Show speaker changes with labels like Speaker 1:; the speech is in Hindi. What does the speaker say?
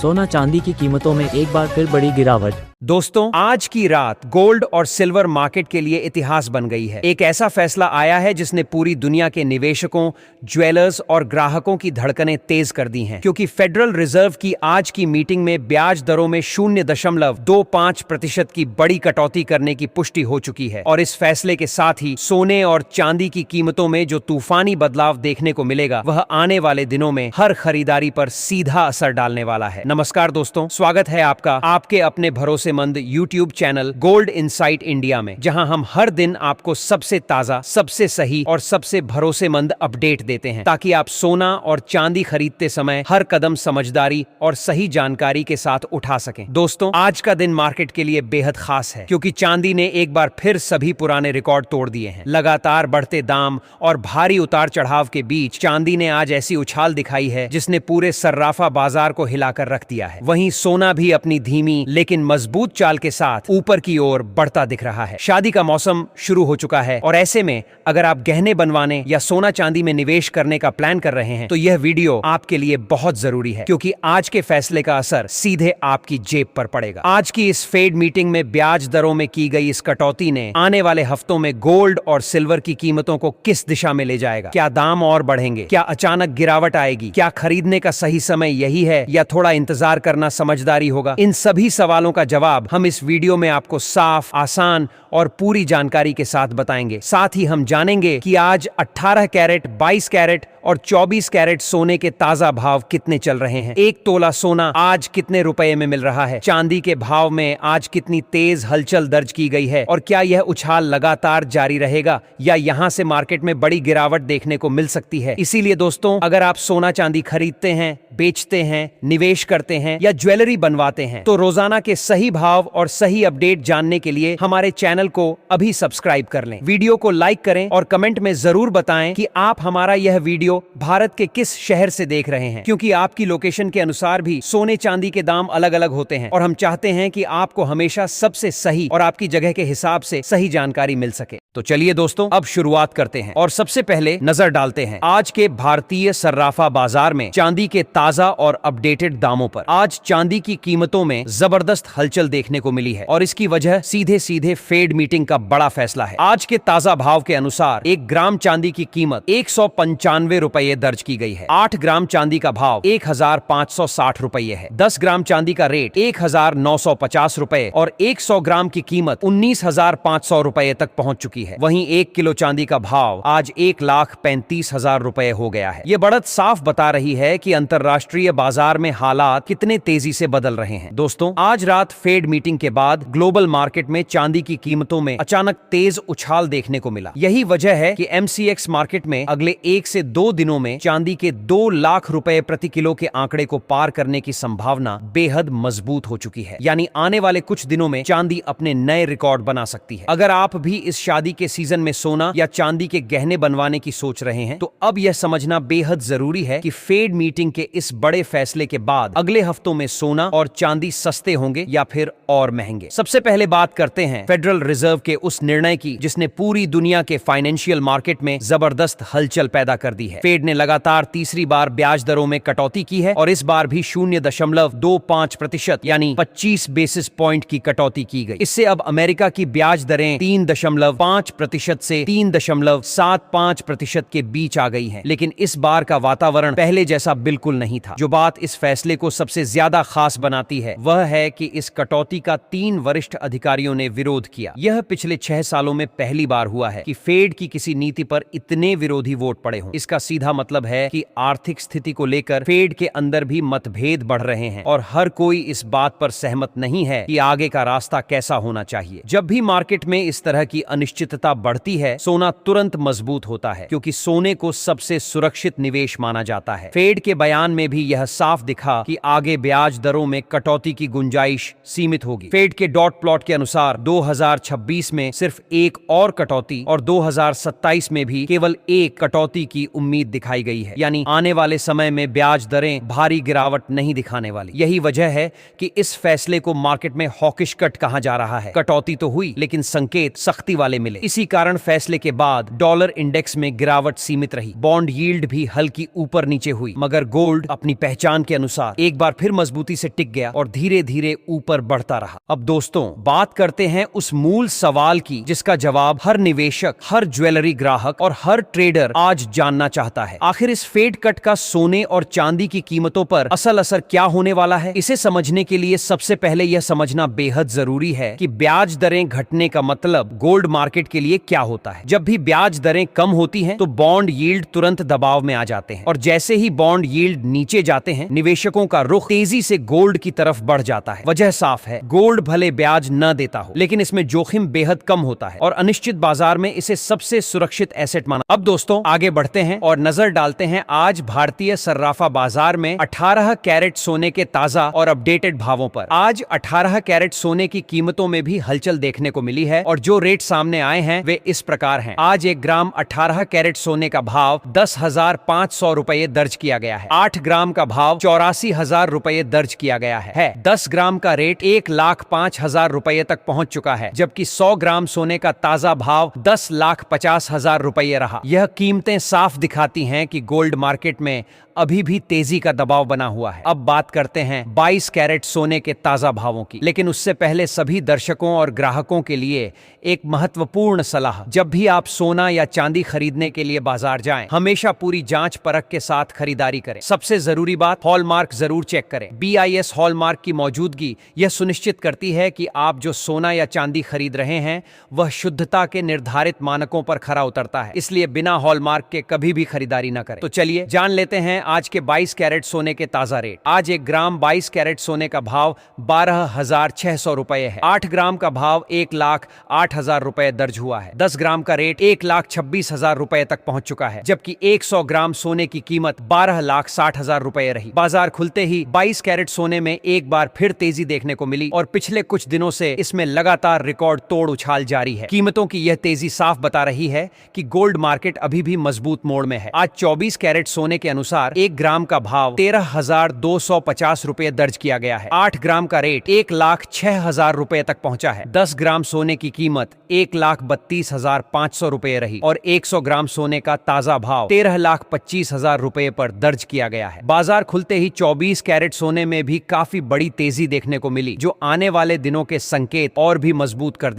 Speaker 1: सोना चांदी की कीमतों में एक बार फिर बड़ी गिरावट।
Speaker 2: दोस्तों, आज की रात गोल्ड और सिल्वर मार्केट के लिए इतिहास बन गई है। एक ऐसा फैसला आया है जिसने पूरी दुनिया के निवेशकों, ज्वेलर्स और ग्राहकों की धड़कनें तेज कर दी हैं, क्योंकि फेडरल रिजर्व की आज की मीटिंग में ब्याज दरों में 0.25% की बड़ी कटौती करने की पुष्टि हो चुकी है। और इस फैसले के साथ ही सोने और चांदी की कीमतों में जो तूफानी बदलाव देखने को मिलेगा, वह आने वाले दिनों में हर खरीदारी पर सीधा असर डालने वाला है। नमस्कार दोस्तों, स्वागत है आपका आपके अपने भरोसेमंद YouTube channel gold insight India में, जहां हम हर दिन आपको सबसे ताजा, सबसे सही और सबसे भरोसेमंद अपडेट देते हैं, ताकि आप सोना और चांदी खरीदते समय हर कदम समझदारी और सही जानकारी के साथ उठा सकें। दोस्तों, आज का दिन मार्केट के लिए बेहद खास है, क्योंकि चांदी ने एक बार फिर सभी पुराने रिकॉर्ड तोड़ दिए हैं। लगातार बढ़ते दाम और भारी उतार चढ़ाव के बीच चांदी ने आज ऐसी उछाल दिखाई है जिसने पूरे सर्राफा बाजार को हिलाकर रख दिया है। वहीं सोना भी अपनी धीमी लेकिन मजबूत चाल के साथ ऊपर की ओर बढ़ता दिख रहा है। शादी का मौसम शुरू हो चुका है, और ऐसे में अगर आप गहने बनवाने या सोना चांदी में निवेश करने का प्लान कर रहे हैं, तो यह वीडियो आपके लिए बहुत जरूरी है, क्योंकि आज के फैसले का असर सीधे आपकी जेब पर पड़ेगा। आज की इस फेड मीटिंग में ब्याज दरों में की गई इस कटौती ने आने वाले हफ्तों में गोल्ड और सिल्वर की कीमतों को किस दिशा में ले जाएगा। क्या दाम और बढ़ेंगे? क्या अचानक गिरावट आएगी? क्या खरीदने का सही समय यही है, या थोड़ा इंतजार करना समझदारी होगा? इन सभी सवालों का जवाब हम इस वीडियो में आपको साफ, आसान और पूरी जानकारी के साथ बताएंगे। साथ ही हम जानेंगे कि आज 18 कैरेट, 22 कैरेट और 24 कैरेट सोने के ताजा भाव कितने चल रहे हैं। एक तोला सोना आज कितने रुपए में मिल रहा है? चांदी के भाव में आज कितनी तेज हलचल दर्ज की गई है, और क्या यह उछाल लगातार जारी रहेगा, या यहां से मार्केट में बड़ी गिरावट देखने को मिल सकती है? इसीलिए दोस्तों, अगर आप सोना चांदी खरीदते हैं, बेचते हैं, निवेश करते हैं या ज्वेलरी बनवाते हैं, तो रोजाना के सही भाव और सही अपडेट जानने के लिए हमारे चैनल को अभी सब्सक्राइब कर लें। वीडियो को लाइक करें और कमेंट में जरूर बताएं कि आप हमारा यह वीडियो भारत के किस शहर से देख रहे हैं, क्योंकि आपकी लोकेशन के अनुसार भी सोने चांदी के दाम अलग अलग होते हैं, और हम चाहते हैं कि आपको हमेशा सबसे सही और आपकी जगह के हिसाब से सही जानकारी मिल सके। तो चलिए दोस्तों, अब शुरुआत करते हैं और सबसे पहले नजर डालते हैं आज के भारतीय सर्राफा बाजार में चांदी के ताजा और अपडेटेड दामों पर। आज चांदी की कीमतों में जबरदस्त हलचल देखने को मिली है, और इसकी वजह सीधे सीधे फेड मीटिंग का बड़ा फैसला है। आज के ताजा भाव के अनुसार 1 ग्राम चांदी की कीमत 195 रुपये दर्ज की गई है। 8 ग्राम चांदी का भाव 1560 रुपये है। 10 ग्राम चांदी का रेट 1950 रुपये और 100 ग्राम की कीमत 19,500 रुपये तक पहुंच चुकी है। वहीं 1 किलो चांदी का भाव आज 1,35,000 रुपये हो गया है। ये बढ़त साफ बता रही है कि अंतरराष्ट्रीय बाजार में हालात कितने तेजी से बदल रहे हैं। दोस्तों, आज रात फेड मीटिंग के बाद ग्लोबल मार्केट में चांदी की कीमतों में अचानक तेज उछाल देखने को मिला। यही वजह है कि MCX मार्केट में अगले 1 से 2 दिनों में चांदी के 2 लाख रुपए प्रति किलो के आंकड़े को पार करने की संभावना बेहद मजबूत हो चुकी है। यानी आने वाले कुछ दिनों में चांदी अपने नए रिकॉर्ड बना सकती है। अगर आप भी इस शादी के सीजन में सोना या चांदी के गहने बनवाने की सोच रहे हैं, तो अब यह समझना बेहद जरूरी है कि फेड मीटिंग के इस बड़े फैसले के बाद अगले हफ्तों में सोना और चांदी सस्ते होंगे या फिर और महंगे। सबसे पहले बात करते हैं फेडरल रिजर्व के उस निर्णय की जिसने पूरी दुनिया के फाइनेंशियल मार्केट में जबरदस्त हलचल पैदा कर दी है। फेड ने लगातार तीसरी बार ब्याज दरों में कटौती की है, और इस बार भी 0.25% यानी 25 बेसिस पॉइंट की कटौती की गई। इससे अब अमेरिका की ब्याज दरें 3.5% से 3.75% के बीच आ गई हैं। लेकिन इस बार का वातावरण पहले जैसा बिल्कुल नहीं था। जो बात इस फैसले को सबसे ज्यादा खास बनाती है, वह है कि इस कटौती का 3 वरिष्ठ अधिकारियों ने विरोध किया। यह पिछले 6 सालों में पहली बार हुआ है कि फेड की किसी नीति पर इतने विरोधी वोट पड़े हों। इसका सीधा मतलब है कि आर्थिक स्थिति को लेकर फेड के अंदर भी मतभेद बढ़ रहे हैं, और हर कोई इस बात पर सहमत नहीं है कि आगे का रास्ता कैसा होना चाहिए। जब भी मार्केट में इस तरह की अनिश्चितता बढ़ती है, सोना तुरंत मजबूत होता है, क्योंकि सोने को सबसे सुरक्षित निवेश माना जाता है। फेड के बयान में भी यह साफ दिखा कि आगे ब्याज दरों में कटौती की गुंजाइश सीमित होगी। फेड के डॉट प्लॉट के अनुसार 2026 में सिर्फ एक और कटौती और 2027 में भी केवल एक कटौती की उम्मीद दिखाई गई है, यानी आने वाले समय में ब्याज दरें भारी गिरावट नहीं दिखाने वाली। यही वजह है कि इस फैसले को मार्केट में हॉकिश कट कहा जा रहा है। कटौती तो हुई लेकिन संकेत सख्ती वाले मिले। इसी कारण फैसले के बाद डॉलर इंडेक्स में गिरावट सीमित रही, बॉन्ड यील्ड भी हल्की ऊपर नीचे हुई, मगर गोल्ड अपनी पहचान के अनुसार एक बार फिर मजबूती से टिक गया और धीरे धीरे ऊपर बढ़ता रहा। अब दोस्तों बात करते हैं उस मूल सवाल की जिसका जवाब हर निवेशक, हर ज्वेलरी ग्राहक और हर ट्रेडर आज जानना चाहता है। आखिर इस फेड कट का सोने और चांदी की कीमतों पर असल असर क्या होने वाला है? इसे समझने के लिए सबसे पहले यह समझना बेहद जरूरी है कि ब्याज दरें घटने का मतलब गोल्ड मार्केट के लिए क्या होता है। जब भी ब्याज दरें कम होती हैं तो बॉन्ड यील्ड तुरंत दबाव में आ जाते हैं, और जैसे ही बॉन्ड यील्ड नीचे जाते हैं निवेशकों का रुख तेजी से गोल्ड की तरफ बढ़ जाता है। वजह साफ है, गोल्ड भले ब्याज न देता हो लेकिन इसमें जोखिम बेहद कम होता है और अनिश्चित बाजार में इसे सबसे सुरक्षित एसेट माना। अब दोस्तों आगे बढ़ते हैं और नजर डालते हैं आज भारतीय सर्राफा बाजार में 18 कैरेट सोने के ताजा और अपडेटेड भावों पर। आज 18 कैरेट सोने की कीमतों में भी हलचल देखने को मिली है और जो रेट सामने आए हैं वे इस प्रकार हैं। आज 1 ग्राम 18 कैरेट सोने का भाव 10,500 रुपए दर्ज किया गया है। 8 ग्राम का भाव 84,000 रुपए दर्ज किया गया है। 10 ग्राम का रेट 1,05,000 रुपए तक पहुंच चुका है, जबकि 100 ग्राम सोने का ताजा भाव 10,50,000 रुपए रहा। यह कीमतें साफ दिखाती हैं कि गोल्ड मार्केट में अभी भी तेजी का दबाव बना हुआ है। अब बात करते हैं 22 कैरेट सोने के ताजा भावों की, लेकिन उससे पहले सभी दर्शकों और ग्राहकों के लिए एक महत्वपूर्ण सलाह। जब भी आप सोना या चांदी खरीदने के लिए बाजार जाएं, हमेशा पूरी जांच परख के साथ खरीदारी करें। सबसे जरूरी बात, हॉलमार्क जरूर चेक करें। BIS हॉलमार्क की मौजूदगी यह सुनिश्चित करती है कि आप जो सोना या चांदी खरीद रहे हैं वह शुद्धता के निर्धारित मानकों पर खरा उतरता है, इसलिए बिना हॉलमार्क के कभी भी खरीदारी न करें। तो चलिए जान लेते हैं आज के 22 कैरेट सोने के ताजा रेट। आज 1 ग्राम 22 कैरेट सोने का भाव 12,600 रुपए है। 8 ग्राम का भाव 1,08,000 रुपए दर्ज हुआ है। 10 ग्राम का रेट 1,26,000 रुपए तक पहुंच चुका है, जबकि 100 ग्राम सोने की कीमत 12,60,000 रुपए रही। बाजार खुलते ही 22 कैरेट सोने में एक बार फिर तेजी देखने को मिली और पिछले कुछ दिनों से इसमें लगातार रिकॉर्ड तोड़ उछाल जारी है। कीमतों की यह तेजी साफ बता रही है कि गोल्ड मार्केट अभी भी मजबूत मोड़ में है। आज 24 कैरेट सोने के अनुसार 1 ग्राम का भाव 13,250 रुपए दर्ज किया गया है। 8 ग्राम का रेट 1,06,000 रुपए तक पहुंचा है। 10 ग्राम सोने की कीमत 1,32,500 रुपए रही और 100 ग्राम सोने का ताजा भाव 13,25,000 रुपए पर दर्ज किया गया है। बाजार खुलते ही 24 कैरेट सोने में भी काफी बड़ी तेजी देखने को मिली, जो आने वाले दिनों के संकेत और भी मजबूत कर